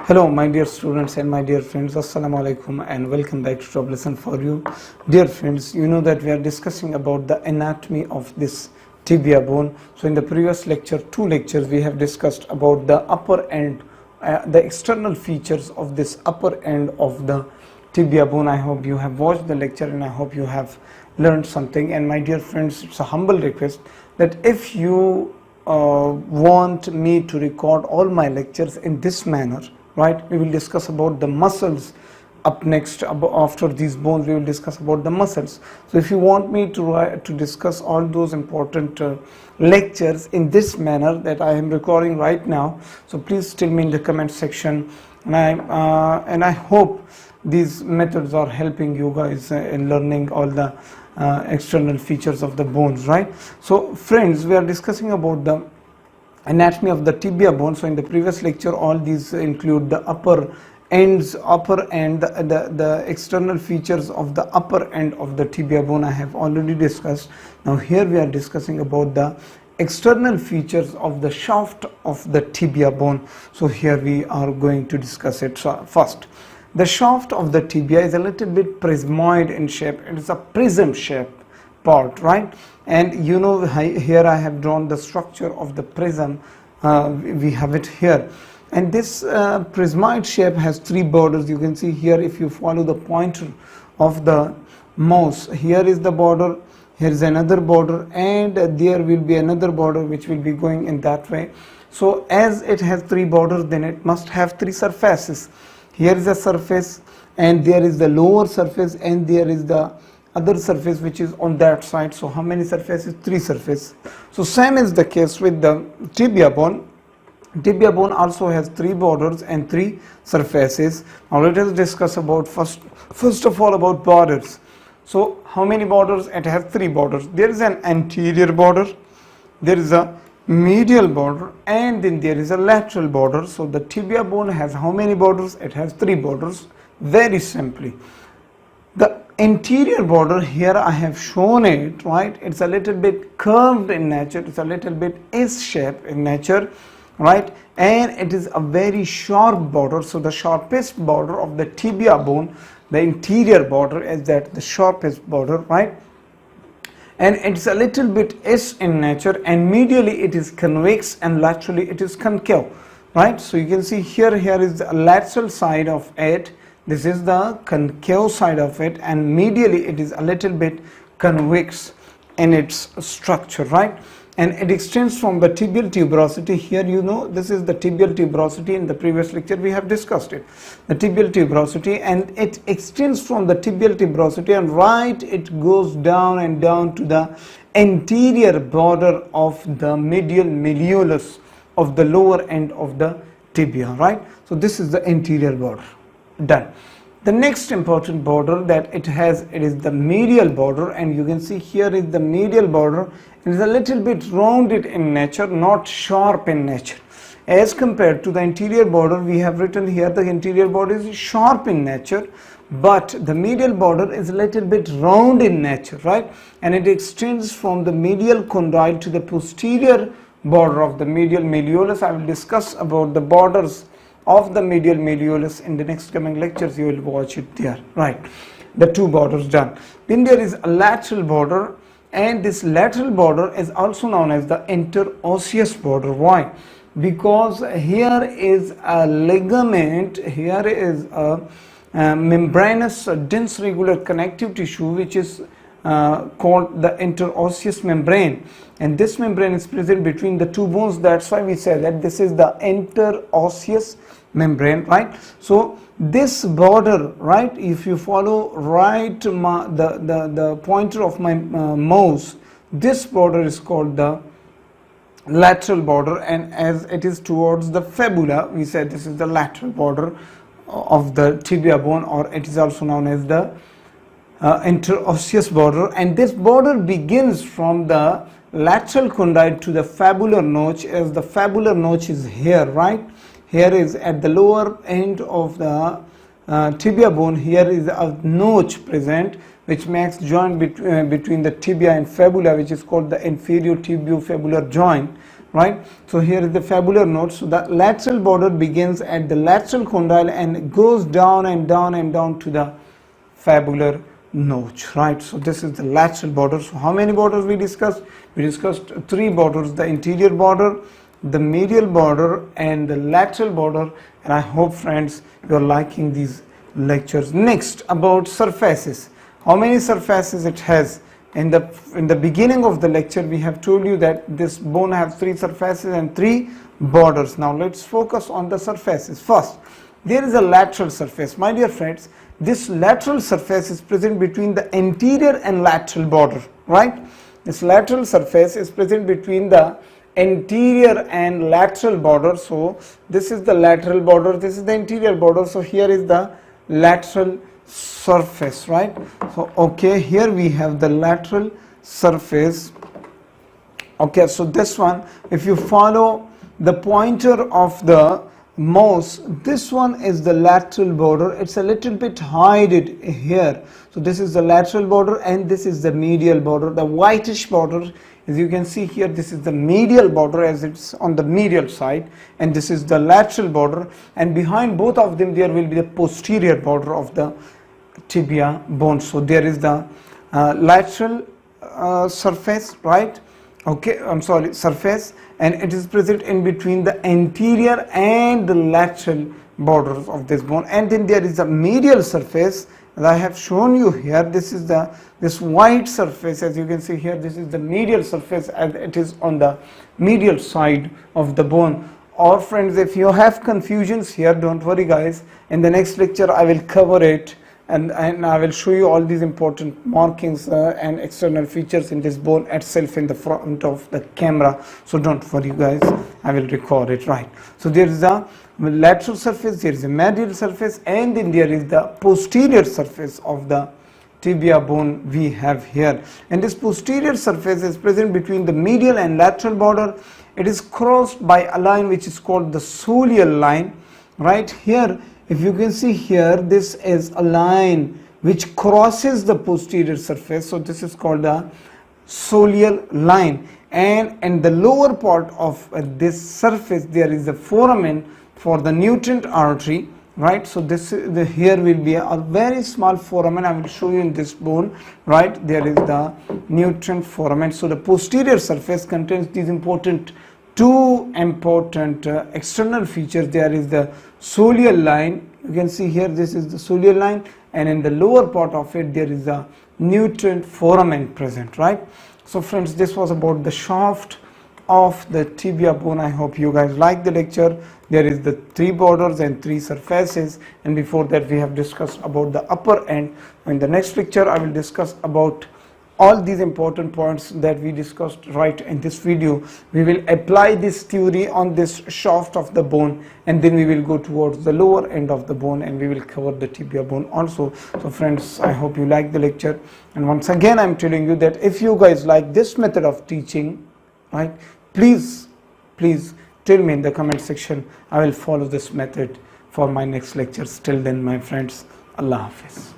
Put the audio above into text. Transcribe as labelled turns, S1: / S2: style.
S1: Hello, my dear students and my dear friends. Assalamu alaikum and welcome back to Top Lesson for You. Dear friends, you know that we are discussing about the anatomy of this tibia bone. So in the previous lecture, two lectures, we have discussed about the upper end, the external features of this upper end of the tibia bone. I hope you have watched the lecture and I hope you have learned something. And my dear friends, it's a humble request that if you want me to record all my lectures in this manner, right, we will discuss about the muscles up next. After these bones we will discuss about the muscles. So if you want me to discuss all those important lectures in this manner that I am recording right now, so please tell me in the comment section, and I hope these methods are helping you guys in learning all the external features of the bones, right? So friends, we are discussing about the anatomy of the tibia bone. So in the previous lecture, all these include the upper end, the external features of the upper end of the tibia bone I have already discussed. Now here we are discussing about the external features of the shaft of the tibia bone. So here we are going to discuss it. So first, the shaft of the tibia is a little bit prismoid in shape. It is a prism shape part, right? And you know, here I have drawn the structure of the prism. We have it here, and this prismoid shape has three borders. You can see here, if you follow the pointer of the mouse, here is the border, here is another border, and there will be another border which will be going in that way. So as it has three borders, then it must have three surfaces. Here is a surface, and there is the lower surface, and there is the other surface which is on that side. So how many surfaces? Three surfaces. So same is the case with the tibia bone. Tibia bone also has three borders and three surfaces. Now let us discuss about first of all about borders. So how many borders? It has three borders. There is an anterior border, there is a medial border, and then there is a lateral border. So the tibia bone has how many borders? It has three borders. Very simply, the anterior border, here I have shown it, right? It's a little bit curved in nature, it's a little bit S-shaped in nature, right? And it is a very sharp border. So the sharpest border of the tibia bone, the interior border, is that the sharpest border, right? And it's a little bit S in nature, and medially it is convex and laterally it is concave, right? So you can see here is the lateral side of it, this is the concave side of it, and medially it is a little bit convex in its structure, right? And it extends from the tibial tuberosity. Here, you know, this is the tibial tuberosity. In the previous lecture we have discussed it, the tibial tuberosity, and it extends from the tibial tuberosity, and right it goes down and down to the anterior border of the medial malleolus of the lower end of the tibia, right? So this is the anterior border. Done. The next important border that it has, it is the medial border, and you can see here is the medial border. It is a little bit rounded in nature, not sharp in nature. As compared to the anterior border, we have written here the anterior border is sharp in nature, but the medial border is a little bit round in nature, right? And it extends from the medial condyle to the posterior border of the medial malleolus. I will discuss about the borders of the medial malleolus in the next coming lectures. You will watch it there, right? The two borders done. Then there is a lateral border, and this lateral border is also known as the interosseous border. Why? Because here is a ligament, here is a membranous dense regular connective tissue which is called the interosseous membrane, and this membrane is present between the two bones. That's why we say that this is the interosseous membrane, right? So this border, right, if you follow right the pointer of my mouse, this border is called the lateral border, and as it is towards the fibula, we say this is the lateral border of the tibia bone, or it is also known as the interosseous border. And this border begins from the lateral condyle to the fibular notch, as the fibular notch is here, right? Here is at the lower end of the tibia bone. Here is a notch present which makes joint between the tibia and fibula, which is called the inferior tibiofibular joint. right? So here is the fibular node. So the lateral border begins at the lateral condyle and goes down and down and down to the fibular notch, right? So this is the lateral border. So how many borders we discussed? We discussed 3 borders: the interior border, the medial border, and the lateral border. And I hope, friends, you are liking these lectures. Next, about surfaces. How many surfaces it has? In the beginning of the lecture, we have told you that this bone has 3 surfaces and 3 borders. Now let's focus on the surfaces. First, there is a lateral surface. My dear friends, this lateral surface is present between the anterior and lateral border, right? This lateral surface is present between the anterior and lateral border. So this is the lateral border, this is the interior border. So here is the lateral surface, right? So okay, here we have the lateral surface. Okay, so this one, if you follow the pointer of the mouse, this one is the lateral border. It's a little bit hidden here. So this is the lateral border and this is the medial border. The whitish border, as you can see here, this is the medial border as it's on the medial side, and this is the lateral border, and behind both of them there will be the posterior border of the tibia bone. So there is the lateral surface, right? Okay, I'm sorry, surface, and it is present in between the anterior and the lateral borders of this bone. And then there is a medial surface, as I have shown you here. This is this white surface, as you can see here. This is the medial surface, and it is on the medial side of the bone. Or friends, if you have confusions here, don't worry guys, in the next lecture I will cover it, and I will show you all these important markings and external features in this bone itself in the front of the camera. So don't worry guys, I will record it, right? So there is a lateral surface, there is a medial surface, and then there is the posterior surface of the tibia bone we have here. And this posterior surface is present between the medial and lateral border. It is crossed by a line which is called the soleal line, right? Here, if you can see here, this is a line which crosses the posterior surface. So this is called the soleal line. And in the lower part of this surface, there is a foramen for the nutrient artery, right? So this here will be a very small foramen. I will show you in this bone, right? There is the nutrient foramen. So the posterior surface contains these two important external features. There is the soleal line. You can see here, this is the soleal line, and in the lower part of it there is a nutrient foramen present, right? So friends, this was about the shaft of the tibia bone. I hope you guys like the lecture. There is the 3 borders and 3 surfaces, and before that we have discussed about the upper end. In the next lecture I will discuss about all these important points that we discussed right in this video. We will apply this theory on this shaft of the bone, and then we will go towards the lower end of the bone and we will cover the tibia bone also. So friends, I hope you like the lecture, and once again I'm telling you that if you guys like this method of teaching, right, please tell me in the comment section. I will follow this method for my next lectures. Till then, my friends, Allah Hafiz.